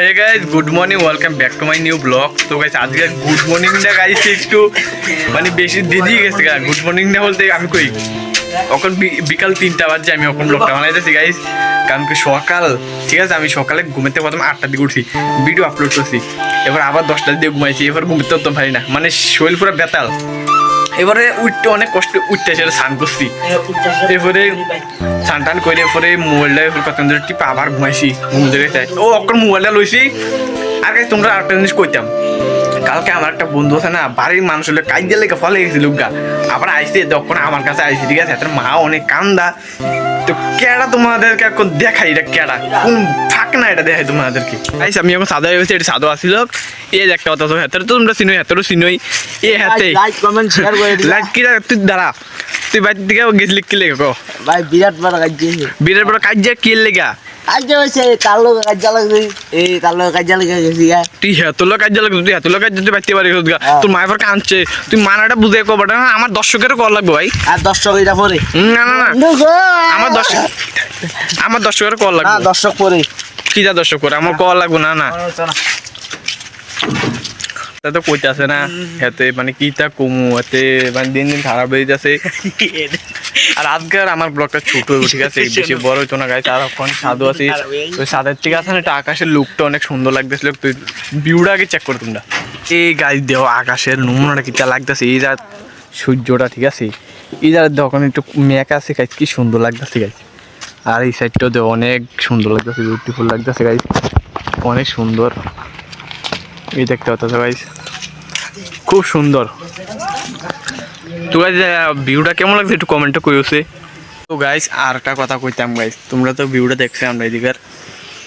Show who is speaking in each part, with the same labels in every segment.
Speaker 1: Hey guys good morning welcome back to my new blog. তো guys আজকে good মর্নিংটা guys একটু মানে বেশি দেরি গেছে গা। গুড মর্নিংটা বলতে আমি কই এখন বিকাল 3টা বাজে আমি এখন ব্লগটা বানাইতেছি গাইস। কারণ কি সকাল ঠিক আছে আমি সকালে ঘুমাতে প্রথমে 8টার দিকে উঠছি, ভিডিও আপলোড করছি, এবার আবার 10টার দিকে ঘুমাইছি, এবার ঘুমাতে তো পারি না, মানে শরীর পুরো বেতাল। এবারে উঠতে অনেক কষ্ট উঠতে সেটা স্নান করছি, এরপরে স্নান টান করে এরপরে মোবাইলটা এরপর কত টিপে আবার ঘুমাইছি, ঘুম ধরে ও অখন মোবাইলটা লইছি। আর গাইস তোমরা আরেকটা জিনিস কইতাম, কালকে আমার একটা বন্ধু আছে না, বাড়ির মানুষ হলে কাজে লেগে ফলে গেছিল গা, আবার আইসে তখন আমার কাছে আইসি, ঠিক আছে, তার মা অনেক কান্দা। তো কেডা তোমাদেরকে এখন দেখাই, এটা কেডা কোন ফাঁক না এটা দেখাই তোমাদেরকে। আইসি আমি এখন সাদা হয়েছে, এটা সাদা আসছিল, এই একটা কথা তো হাতের তো তোমরা চিনোই, হাতেরও চিনোই, এ হাতে
Speaker 2: লাইক কমেন্ট শেয়ার করে দিও।
Speaker 1: লাইক কি তুই দাঁড়া, তুই বাড়ির দিকে গেছিলি কি লেগে কো
Speaker 2: ভাই বিরাট বড় কাজ দিয়েছে,
Speaker 1: বিরাট বড় কাজ কি লেগা?
Speaker 2: আজ হয়েছে তার লোক কাজ লাগছে, এই তার লোক কাজ লেগে গেছি গা।
Speaker 1: তুই হেতুলো কাজ লাগবে, তুই হেতুলো কাজ তুই বাড়তে পারি তোর মায়ের পর কাঁদছে, তুই মানাটা বুঝে কবাটা না, আমার দর্শকেরও কল লাগবে ভাই।
Speaker 2: আর 10 এটা পরে
Speaker 1: না না না আমার দর্শকের কল লাগবে,
Speaker 2: দর্শক পরে
Speaker 1: কি যা দর্শক করে আমার কল লাগবে না না তা তো কইতাছে না হেতে, মানে কি তা কমু এতে, মানে দিন দিন খারাপ হয়ে যাচ্ছে। আর আজকের আমার ব্লগটা ছোট হইব, ঠিক আছে, বেশি বড় হইতো না গাইস। আর এখন সাধু আছি, ওই সাদের থেকে আছে না, এটা আকাশের লুকটা অনেক সুন্দর লাগতেছিল, তুই ভিউটা আগে চেক করে তোমরা। এই গাইস দেও আকাশের নমুনাটা কিটা লাগতেছে, এই রাত সূর্যটা, ঠিক আছে, এই রাত দেখো এখন একটু মেঘ আছে গাইস, কি সুন্দর লাগতেছে গাইস। আর এই সাইডটাও দেও অনেক সুন্দর লাগতেছে, বিউটিফুল লাগতেছে গাইস, অনেক সুন্দর। এই দেখতে পাচ্ছ গাইস, খুব সুন্দর। তো গাইস ভিউটা কেমন লাগছে একটু কমেন্টে কইছে। তো গাইস আর একটা কথা কইতাম গাইস, তোমরা তো ভিউটা দেখছো আমরা এদিকের,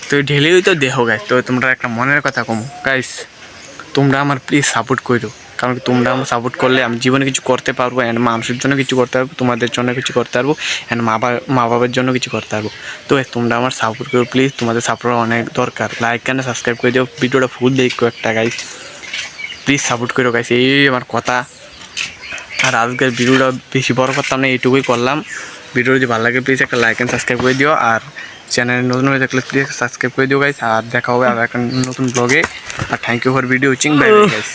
Speaker 1: তো ঢেলেই তো দেখো গাইস, তো তোমরা একটা মনের কথা কমো গাইস, তোমরা আমার প্লিজ সাপোর্ট করো, কারণ তোমরা আমার সাপোর্ট করলে আমি জীবনে কিছু করতে পারবো, অ্যান্ড মানুষের জন্য কিছু করতে পারবো, তোমাদের জন্য কিছু করতে পারবো, অ্যান্ড মা বাবার জন্য কিছু করতে পারবো। তো তোমরা আমার সাপোর্ট করো প্লিজ, তোমাদের সাপোর্ট অনেক দরকার। লাইক কেন সাবস্ক্রাইব করে দিও, ভিডিওটা ফুল দেখো একটা গাইস, প্লিজ সাপোর্ট করো গাইস, এই আমার কথা। আর আজকের ভিডিওটা বেশি বড় করতাম না, এইটুকুই করলাম। ভিডিও যদি ভালো লাগে প্লিজ একটা লাইক অ্যান্ড সাবস্ক্রাইব করে দিও, আর চ্যানেলে নতুন হয়ে থাকলে প্লিজ সাবস্ক্রাইব করে দিও গাইস। আর দেখা হবে আর একটা নতুন ব্লগে। আর thank you for video watching, bye bye guys.